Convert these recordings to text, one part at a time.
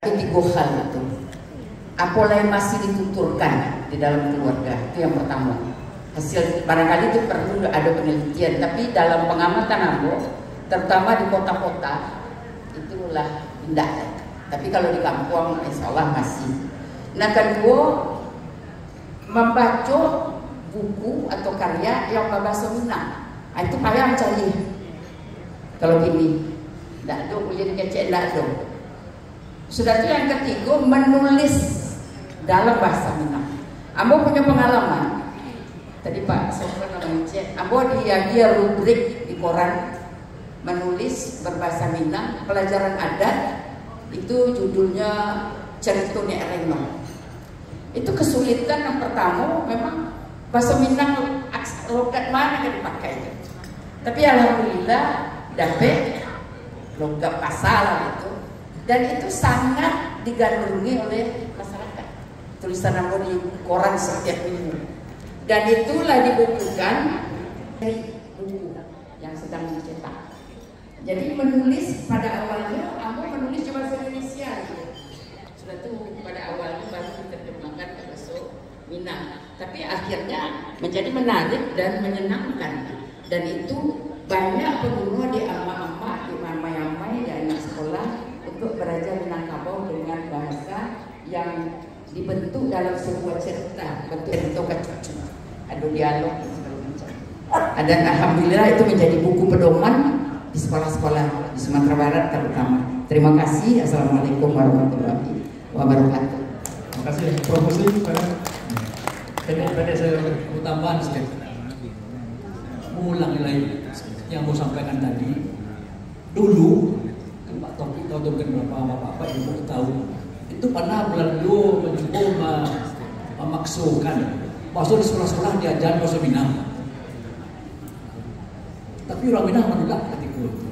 Tiga hal itu apa yang masih dituturkan di dalam keluarga, itu yang pertama. Hasil barangkali itu perlu ada penelitian, tapi dalam pengamatan aku, terutama di kota-kota itulah tidak. Tapi kalau di kampung insya Allah masih. Nah, kedua, membaca buku atau karya yang berbahasa Minang. Itu payah mencari. Kalau gini, tidak ada jadi kecil, tidak ada. Sudah itu yang ketiga, menulis dalam bahasa Minang. Ambo punya pengalaman. Tadi Pak Sofran namanya, Ambo dia rubrik di koran menulis berbahasa Minang, pelajaran adat. Itu judulnya Cerita Nek Reno. Itu kesulitan yang pertama memang bahasa Minang logat mana yang dipakai. Tapi alhamdulillah dapat logat pasal itu. Dan itu sangat digandrungi oleh masyarakat. Tulisan Ambo di koran setiap minggu. Dan itulah dibukukan dari buku yang sedang dicetak. Jadi menulis pada awalnya, Ambo menulis cuma bahasa Indonesia. Sudah itu pada awalnya baru diterjemahkan ke bahasa Minang. Tapi akhirnya menjadi menarik dan menyenangkan. Dan itu banyak pengguna di ama-ama, di mamai-mamai dan anak sekolah untuk belajar Minangkabau dengan bahasa yang dibentuk dalam sebuah cerita, bentuk kecil, ada dialog dan segala macam. Dan alhamdulillah itu menjadi buku pedoman di sekolah-sekolah di Sumatera Barat terutama. Terima kasih. Assalamualaikum warahmatullahi wabarakatuh. Terima kasih Prof. Muslim. Tadi saya tambahan sedikit. Mengulangi lagi yang mau sampaikan tadi. Dulu Pak Taufik atau beberapa bapak-bapak ibu tahu itu pernah Belanda mencoba memaksakan bahasa di sekolah-sekolah diajar bahasa Minang, tapi orang Minang menolak ketika itu.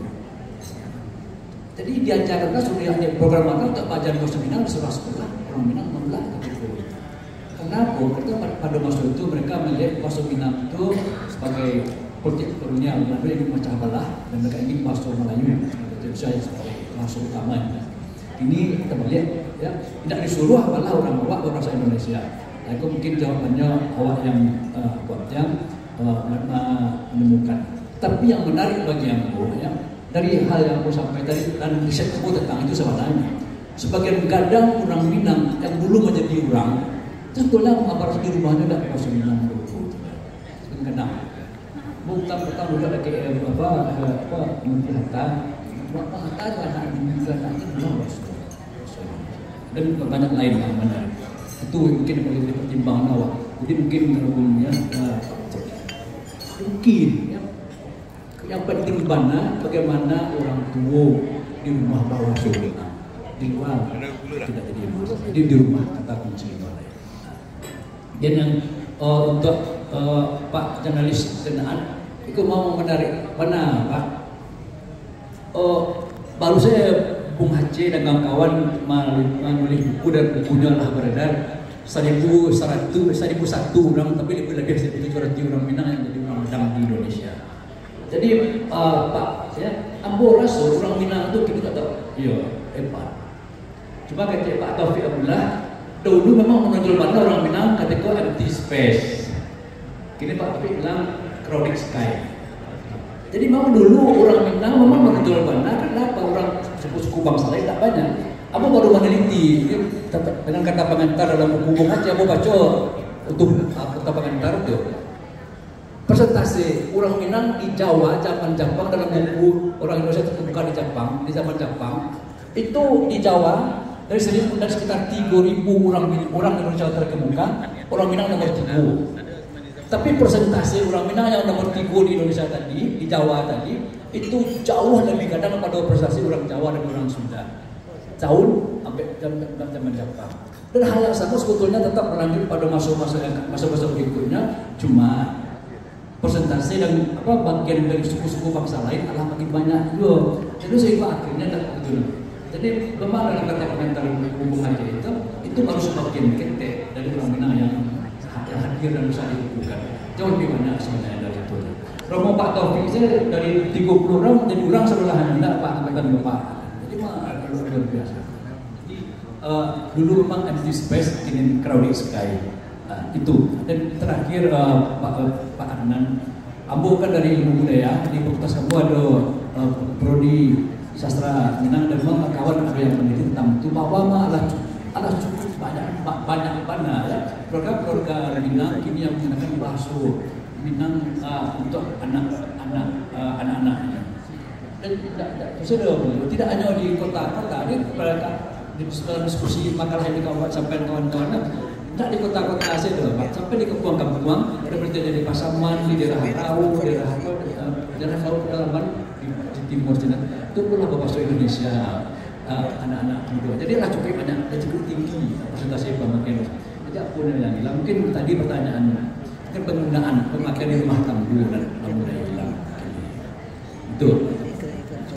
Jadi diajarkan sudah ada program mana untuk belajar bahasa Minang di sekolah-sekolah, orang Minang menolak ketika itu. Kenapa? Karena pada masa itu mereka melihat bahasa Minang itu sebagai politik kolonial, Belanda ingin memecah belah dan mereka ingin bahasa Melayu saya sebagai bahasa utamanya. Ini kita melihat ya, tidak disuruh apalah orang bawa bahasa Indonesia. Nah, itu mungkin jawabannya awak yang menemukan. Tapi yang menarik bagi aku ya, dari hal yang aku sampaikan tadi dan riset aku tentang itu sebenarnya sebagian gadang orang Minang yang dulu menjadi orang itu sebetulnya mengabarkan di rumahnya tidak bahasa Minang dulu. Kadang bukan pertama juga lagi Menteri Hatta anak dan banyak lain yang menarik. Itu mungkin perlu dipertimbangkan awak. Jadi mungkin menurutnya mungkin ya, yang penting bagaimana orang tua di rumah bawa surga, di luar tidak jadi rumah, jadi di rumah kita kunci. Dan yang untuk Pak jurnalis kenaan, itu mau menarik mana Pak? Baru saya Bung Haji dan kawan-kawan menulis buku dan bukunya lah beredar 1.101 orang, tapi lebih lagi 1.700 orang Minang yang jadi orang Minang di Indonesia. Jadi Pak, ya, Ambo rasa orang Minang itu kita tak tahu, iya hebat. Cuma kata Pak Taufik Abdullah, dulu memang menonjol mana orang Minang ketika empty space. Kini Pak Taufik bilang crowded sky. Jadi memang dulu orang Minang memang menonjol mana, kenapa orang suku-suku bangsa lain tak banyak. Aku baru meneliti dengan kata pengantar dalam buku aja, aku baca untuk kata pengantar itu. Persentase orang Minang di Jawa, zaman Jepang dalam buku orang Indonesia terbuka di Jepang, di zaman Jepang itu di Jawa dari sekitar 3.000 orang Indonesia terkemuka, orang Minang nomor 3. Tapi persentase orang Minang yang nomor 3 di Indonesia tadi, di Jawa tadi, itu jauh lebih kadang pada persentase orang Jawa dan orang Sunda. Tahun sampai zaman Jepang. Dan hal yang sama sebetulnya tetap berlanjut pada masa-masa berikutnya, cuma persentase dan bagian dari suku-suku bangsa lain adalah makin banyak juga. Jadi sehingga akhirnya tak begitu. Jadi memang dalam kata komentar hubung aja itu baru sebagian kete dari orang Minang yang hadir dan bisa dibukukan. Jauh lebih banyak sebenarnya dari itu. Romo Pak Taufik saya dari 30 orang jadi orang sebelahan Pak angkatan Bapak. Jadi mah luar biasa. dulu memang empty space, kini crowded sky. Itu. Dan terakhir Pak Adnan, Ambo kan dari ilmu budaya di fakultas Ambo ada prodi sastra Minang, dan memang kawan ada yang meneliti tentang itu bahwa ada cukup banyak mana ya keluarga Minang kini yang menggunakan bahasa Minang untuk anak-anaknya. Dan tidak hanya di kota-kota, ini di diskusi makalah yang dikawal sampai kawan-kawan, tidak di kota-kota saja, sampai di kampung-kampung, ada berada di Pasaman, di daerah Rau, daerah Rau pedalaman di timur sana, itu pun bahasa Indonesia anak-anak muda. Jadi lah cukup banyak dan cukup tinggi presentasi pemakaian. Jadi apa yang hilang? Mungkin tadi pertanyaan penggunaan pemakaian di rumah tangga dan pemuda hilang. Betul.